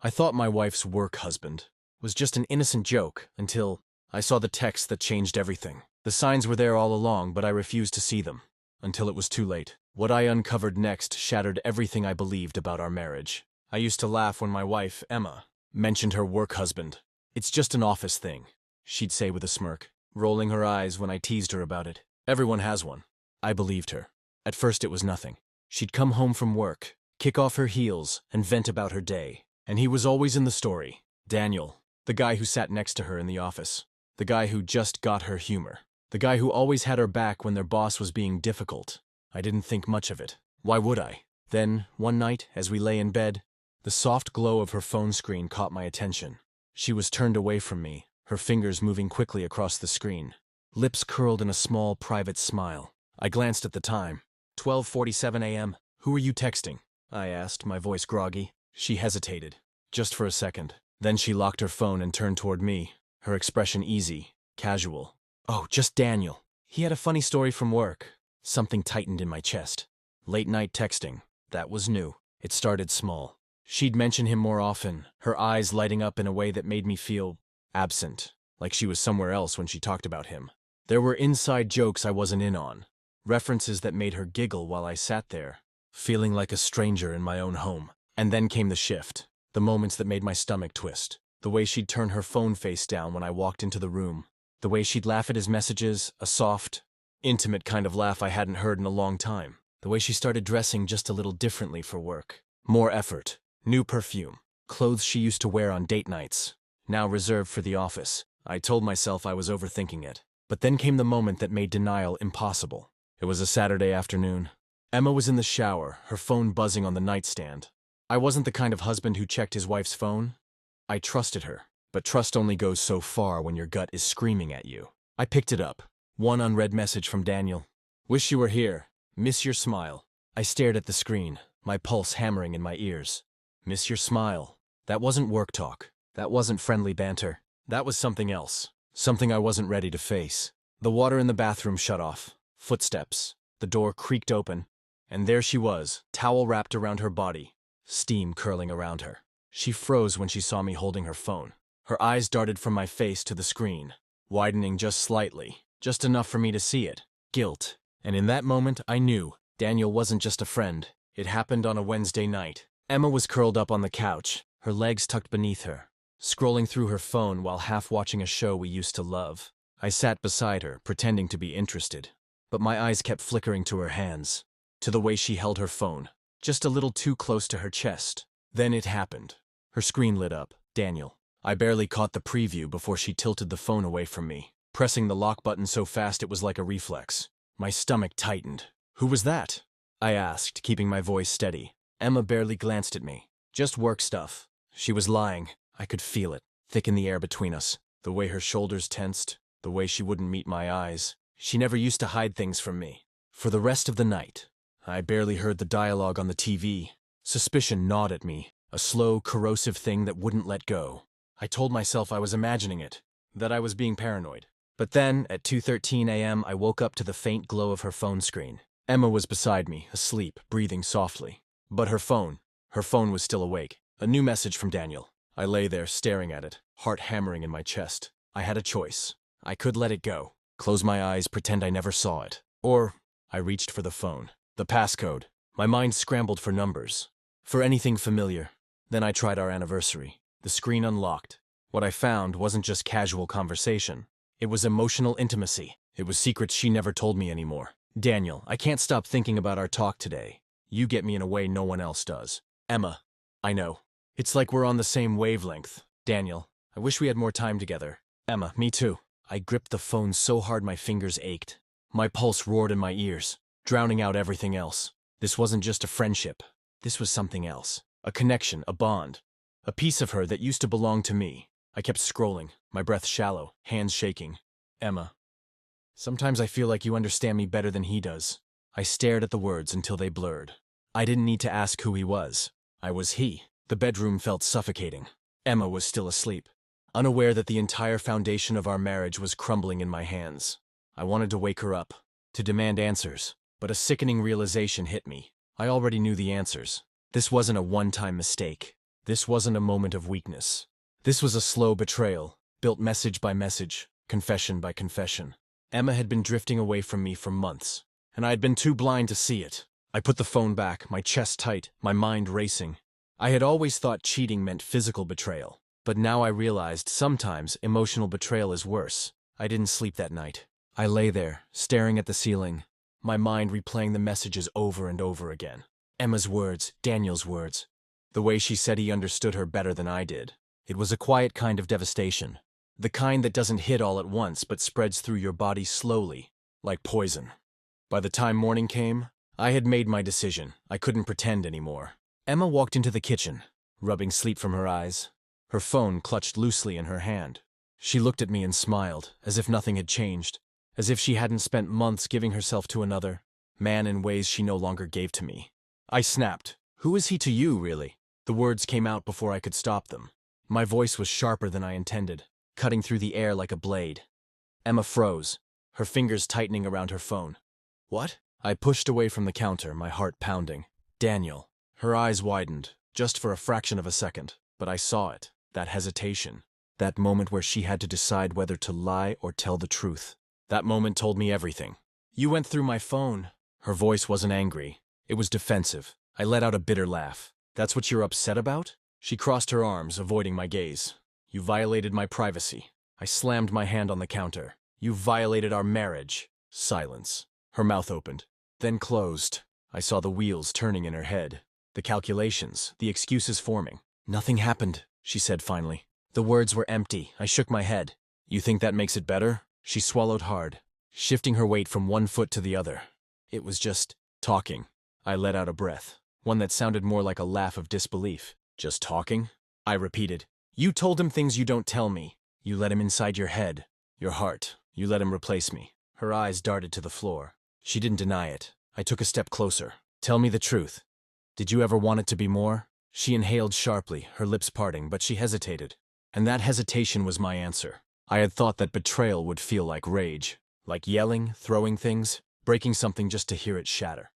I thought my wife's work husband was just an innocent joke until I saw the text that changed everything. The signs were there all along, but I refused to see them until it was too late. What I uncovered next shattered everything I believed about our marriage. I used to laugh when my wife, Emma, mentioned her work husband. "It's just an office thing," she'd say with a smirk, rolling her eyes when I teased her about it. "Everyone has one." I believed her. At first it was nothing. She'd come home from work, kick off her heels, and vent about her day. And he was always in the story. Daniel, the guy who sat next to her in the office. The guy who just got her humor. The guy who always had her back when their boss was being difficult. I didn't think much of it. Why would I? Then, one night, as we lay in bed, the soft glow of her phone screen caught my attention. She was turned away from me, her fingers moving quickly across the screen. Lips curled in a small, private smile. I glanced at the time. 12:47 a.m. "Who are you texting?" I asked, my voice groggy. She hesitated, just for a second. Then she locked her phone and turned toward me, her expression easy, casual. "Oh, just Daniel. He had a funny story from work." Something tightened in my chest. Late-night texting. That was new. It started small. She'd mention him more often, her eyes lighting up in a way that made me feel absent, like she was somewhere else when she talked about him. There were inside jokes I wasn't in on, references that made her giggle while I sat there, feeling like a stranger in my own home. And then came the shift, the moments that made my stomach twist. The way she'd turn her phone face down when I walked into the room. The way she'd laugh at his messages, a soft, intimate kind of laugh I hadn't heard in a long time. The way she started dressing just a little differently for work. More effort, new perfume, clothes she used to wear on date nights, now reserved for the office. I told myself I was overthinking it. But then came the moment that made denial impossible. It was a Saturday afternoon. Emma was in the shower, her phone buzzing on the nightstand. I wasn't the kind of husband who checked his wife's phone. I trusted her, but trust only goes so far when your gut is screaming at you. I picked it up. One unread message from Daniel. "Wish you were here. Miss your smile." I stared at the screen, my pulse hammering in my ears. Miss your smile. That wasn't work talk. That wasn't friendly banter. That was something else. Something I wasn't ready to face. The water in the bathroom shut off. Footsteps. The door creaked open. And there she was, towel wrapped around her body, steam curling around her. She froze when she saw me holding her phone. Her eyes darted from my face to the screen, widening just slightly, just enough for me to see it. Guilt. And in that moment, I knew Daniel wasn't just a friend. It happened on a Wednesday night. Emma was curled up on the couch, her legs tucked beneath her, scrolling through her phone while half watching a show we used to love. I sat beside her, pretending to be interested, but my eyes kept flickering to her hands, to the way she held her phone, just a little too close to her chest. Then it happened. Her screen lit up. Daniel. I barely caught the preview before she tilted the phone away from me, pressing the lock button so fast it was like a reflex. My stomach tightened. "Who was that?" I asked, keeping my voice steady. Emma barely glanced at me. "Just work stuff." She was lying. I could feel it, thick in the air between us. The way her shoulders tensed, the way she wouldn't meet my eyes. She never used to hide things from me. For the rest of the night, I barely heard the dialogue on the TV. Suspicion gnawed at me, a slow, corrosive thing that wouldn't let go. I told myself I was imagining it, that I was being paranoid. But then, at 2:13 a.m., I woke up to the faint glow of her phone screen. Emma was beside me, asleep, breathing softly. But her phone was still awake. A new message from Daniel. I lay there, staring at it, heart hammering in my chest. I had a choice. I could let it go, close my eyes, pretend I never saw it. Or, I reached for the phone. The passcode. My mind scrambled for numbers, for anything familiar. Then I tried our anniversary. The screen unlocked. What I found wasn't just casual conversation. It was emotional intimacy. It was secrets she never told me anymore. "Daniel, I can't stop thinking about our talk today. You get me in a way no one else does." Emma. I know. It's like we're on the same wavelength. Daniel. I wish we had more time together. Emma. Me too. I gripped the phone so hard my fingers ached. My pulse roared in my ears, drowning out everything else. This wasn't just a friendship. This was something else. A connection, a bond. A piece of her that used to belong to me. I kept scrolling, my breath shallow, hands shaking. Emma. Sometimes I feel like you understand me better than he does. I stared at the words until they blurred. I didn't need to ask who he was. I was he. The bedroom felt suffocating. Emma was still asleep, unaware that the entire foundation of our marriage was crumbling in my hands. I wanted to wake her up, to demand answers, but a sickening realization hit me. I already knew the answers. This wasn't a one-time mistake. This wasn't a moment of weakness. This was a slow betrayal, built message by message, confession by confession. Emma had been drifting away from me for months, and I had been too blind to see it. I put the phone back, my chest tight, my mind racing. I had always thought cheating meant physical betrayal, but now I realized sometimes emotional betrayal is worse. I didn't sleep that night. I lay there, staring at the ceiling, my mind replaying the messages over and over again. Emma's words, Daniel's words. The way she said he understood her better than I did. It was a quiet kind of devastation. The kind that doesn't hit all at once but spreads through your body slowly, like poison. By the time morning came, I had made my decision. I couldn't pretend anymore. Emma walked into the kitchen, rubbing sleep from her eyes, her phone clutched loosely in her hand. She looked at me and smiled, as if nothing had changed, as if she hadn't spent months giving herself to another man in ways she no longer gave to me. I snapped. "Who is he to you, really?" The words came out before I could stop them. My voice was sharper than I intended, cutting through the air like a blade. Emma froze, her fingers tightening around her phone. "What?" I pushed away from the counter, my heart pounding. "Daniel." Her eyes widened, just for a fraction of a second, but I saw it, that hesitation, that moment where she had to decide whether to lie or tell the truth. That moment told me everything. "You went through my phone." Her voice wasn't angry, it was defensive. I let out a bitter laugh. "That's what you're upset about?" She crossed her arms, avoiding my gaze. "You violated my privacy." I slammed my hand on the counter. "You violated our marriage." Silence. Her mouth opened, then closed. I saw the wheels turning in her head, the calculations, the excuses forming. "Nothing happened," she said finally. The words were empty. I shook my head. "You think that makes it better?" She swallowed hard, shifting her weight from one foot to the other. "It was just talking." I let out a breath, one that sounded more like a laugh of disbelief. "Just talking?" I repeated. "You told him things you don't tell me. You let him inside your head, your heart. You let him replace me." Her eyes darted to the floor. She didn't deny it. I took a step closer. "Tell me the truth. Did you ever want it to be more?" She inhaled sharply, her lips parting, but she hesitated. And that hesitation was my answer. I had thought that betrayal would feel like rage, like yelling, throwing things, breaking something just to hear it shatter.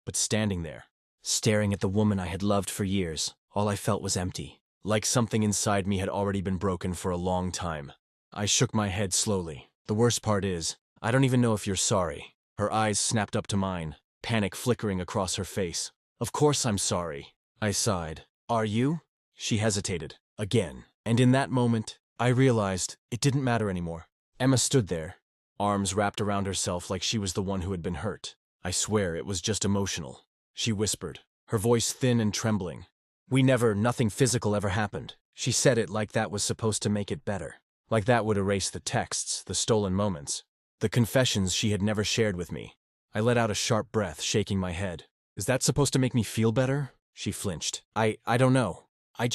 But standing there, staring at the woman I had loved for years, all I felt was empty, like something inside me had already been broken for a long time. I shook my head slowly. "The worst part is, I don't even know if you're sorry." Her eyes snapped up to mine, panic flickering across her face. "Of course I'm sorry." I sighed. "Are you?" She hesitated, again, and in that moment, I realized it didn't matter anymore. Emma stood there, arms wrapped around herself like she was the one who had been hurt. I swear it was just emotional. She whispered, her voice thin and trembling. Nothing physical ever happened." She said it like that was supposed to make it better. Like that would erase the texts, the stolen moments, the confessions she had never shared with me. I let out a sharp breath, shaking my head. "Is that supposed to make me feel better?" She flinched. I don't know. I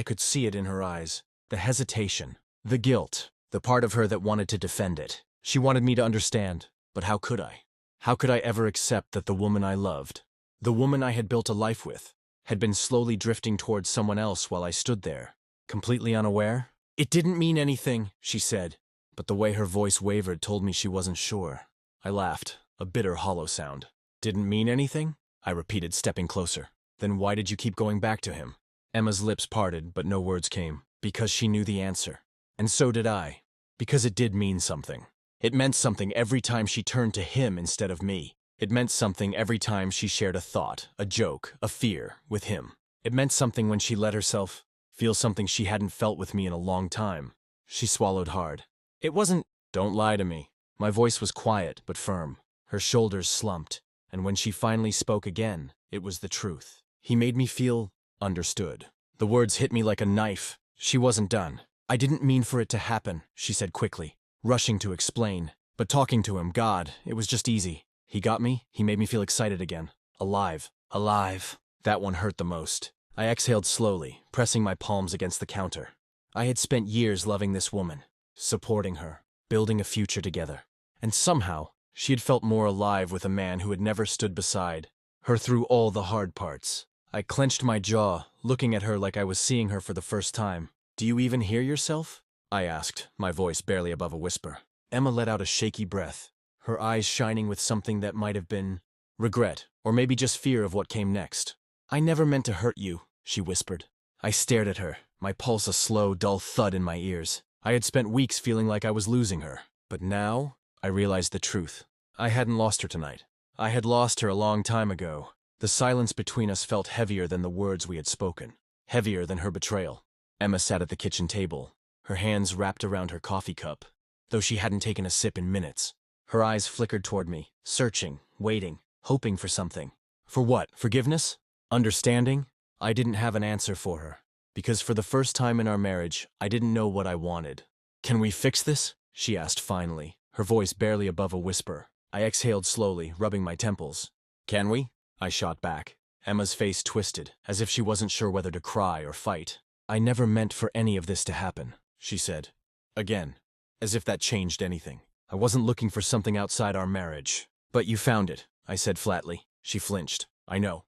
could see it in her eyes. The hesitation, the guilt, the part of her that wanted to defend it. She wanted me to understand, but how could I? How could I ever accept that the woman I loved, the woman I had built a life with, had been slowly drifting towards someone else while I stood there, completely unaware? "It didn't mean anything," she said, but the way her voice wavered told me she wasn't sure. I laughed, a bitter, hollow sound. "Didn't mean anything?" I repeated, stepping closer. "Then why did you keep going back to him?" Emma's lips parted, but no words came. Because she knew the answer. And so did I. Because it did mean something. It meant something every time she turned to him instead of me. It meant something every time she shared a thought, a joke, a fear with him. It meant something when she let herself feel something she hadn't felt with me in a long time. She swallowed hard. "It wasn't—" "Don't lie to me." My voice was quiet but firm. Her shoulders slumped, and when she finally spoke again, it was the truth. He made me feel understood. The words hit me like a knife. She wasn't done. "I didn't mean for it to happen," she said quickly, rushing to explain. But talking to him, God, it was just easy. He got me, he made me feel excited again. Alive. Alive. That one hurt the most. I exhaled slowly, pressing my palms against the counter. I had spent years loving this woman, supporting her, building a future together. And somehow, she had felt more alive with a man who had never stood beside her through all the hard parts. I clenched my jaw, looking at her like I was seeing her for the first time. "Do you even hear yourself?" I asked, my voice barely above a whisper. Emma let out a shaky breath, her eyes shining with something that might have been regret, or maybe just fear of what came next. "I never meant to hurt you," she whispered. I stared at her, my pulse a slow, dull thud in my ears. I had spent weeks feeling like I was losing her, but now I realized the truth. I hadn't lost her tonight. I had lost her a long time ago. The silence between us felt heavier than the words we had spoken, heavier than her betrayal. Emma sat at the kitchen table, her hands wrapped around her coffee cup, though she hadn't taken a sip in minutes. Her eyes flickered toward me, searching, waiting, hoping for something. For what? Forgiveness? Understanding? I didn't have an answer for her, because for the first time in our marriage, I didn't know what I wanted. "Can we fix this?" she asked finally, her voice barely above a whisper. I exhaled slowly, rubbing my temples. "Can we?" I shot back. Emma's face twisted, as if she wasn't sure whether to cry or fight. "I never meant for any of this to happen," she said. Again, as if that changed anything. "I wasn't looking for something outside our marriage." "But you found it," I said flatly. She flinched. "I know."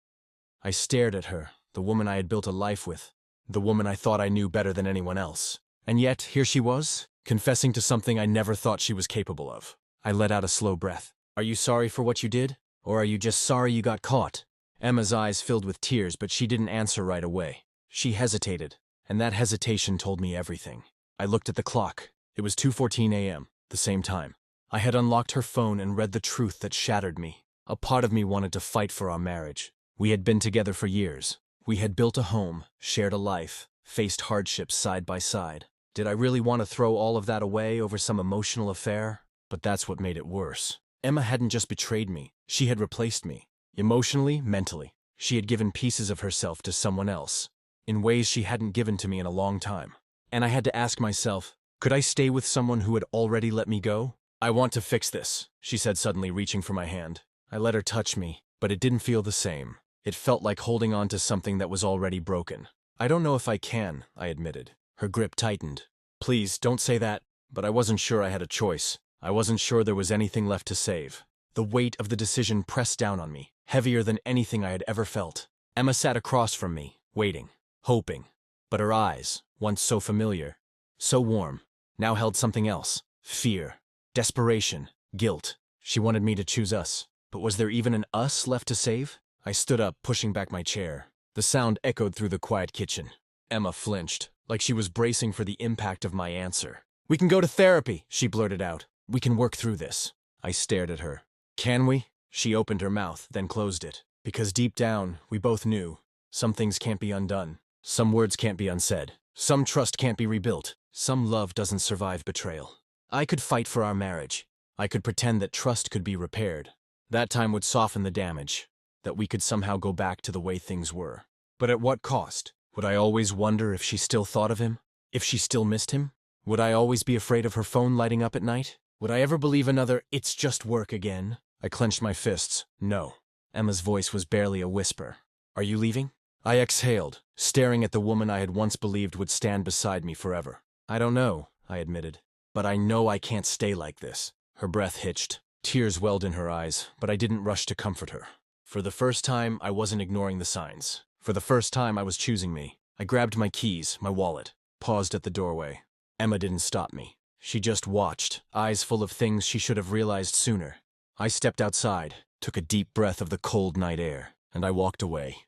I stared at her, the woman I had built a life with, the woman I thought I knew better than anyone else. And yet, here she was, confessing to something I never thought she was capable of. I let out a slow breath. "Are you sorry for what you did? Or are you just sorry you got caught?" Emma's eyes filled with tears, but she didn't answer right away. She hesitated, and that hesitation told me everything. I looked at the clock. It was 2:14 a.m., the same time. I had unlocked her phone and read the truth that shattered me. A part of me wanted to fight for our marriage. We had been together for years. We had built a home, shared a life, faced hardships side by side. Did I really want to throw all of that away over some emotional affair? But that's what made it worse. Emma hadn't just betrayed me, she had replaced me. Emotionally, mentally. She had given pieces of herself to someone else, in ways she hadn't given to me in a long time. And I had to ask myself, could I stay with someone who had already let me go? "I want to fix this," she said suddenly, reaching for my hand. I let her touch me, but it didn't feel the same. It felt like holding on to something that was already broken. "I don't know if I can," I admitted. Her grip tightened. "Please, don't say that." But I wasn't sure I had a choice. I wasn't sure there was anything left to save. The weight of the decision pressed down on me, heavier than anything I had ever felt. Emma sat across from me, waiting, hoping. But her eyes, once so familiar, so warm, now held something else. Fear, desperation, guilt. She wanted me to choose us. But was there even an us left to save? I stood up, pushing back my chair. The sound echoed through the quiet kitchen. Emma flinched, like she was bracing for the impact of my answer. "We can go to therapy," she blurted out. "We can work through this." I stared at her. "Can we?" She opened her mouth, then closed it. Because deep down, we both knew. Some things can't be undone. Some words can't be unsaid. Some trust can't be rebuilt. Some love doesn't survive betrayal. I could fight for our marriage. I could pretend that trust could be repaired. That time would soften the damage. That we could somehow go back to the way things were. But at what cost? Would I always wonder if she still thought of him? If she still missed him? Would I always be afraid of her phone lighting up at night? Would I ever believe another "it's just work" again? I clenched my fists. No. Emma's voice was barely a whisper. "Are you leaving?" I exhaled, staring at the woman I had once believed would stand beside me forever. "I don't know," I admitted. "But I know I can't stay like this." Her breath hitched. Tears welled in her eyes, but I didn't rush to comfort her. For the first time, I wasn't ignoring the signs. For the first time, I was choosing me. I grabbed my keys, my wallet, paused at the doorway. Emma didn't stop me. She just watched, eyes full of things she should have realized sooner. I stepped outside, took a deep breath of the cold night air, and I walked away.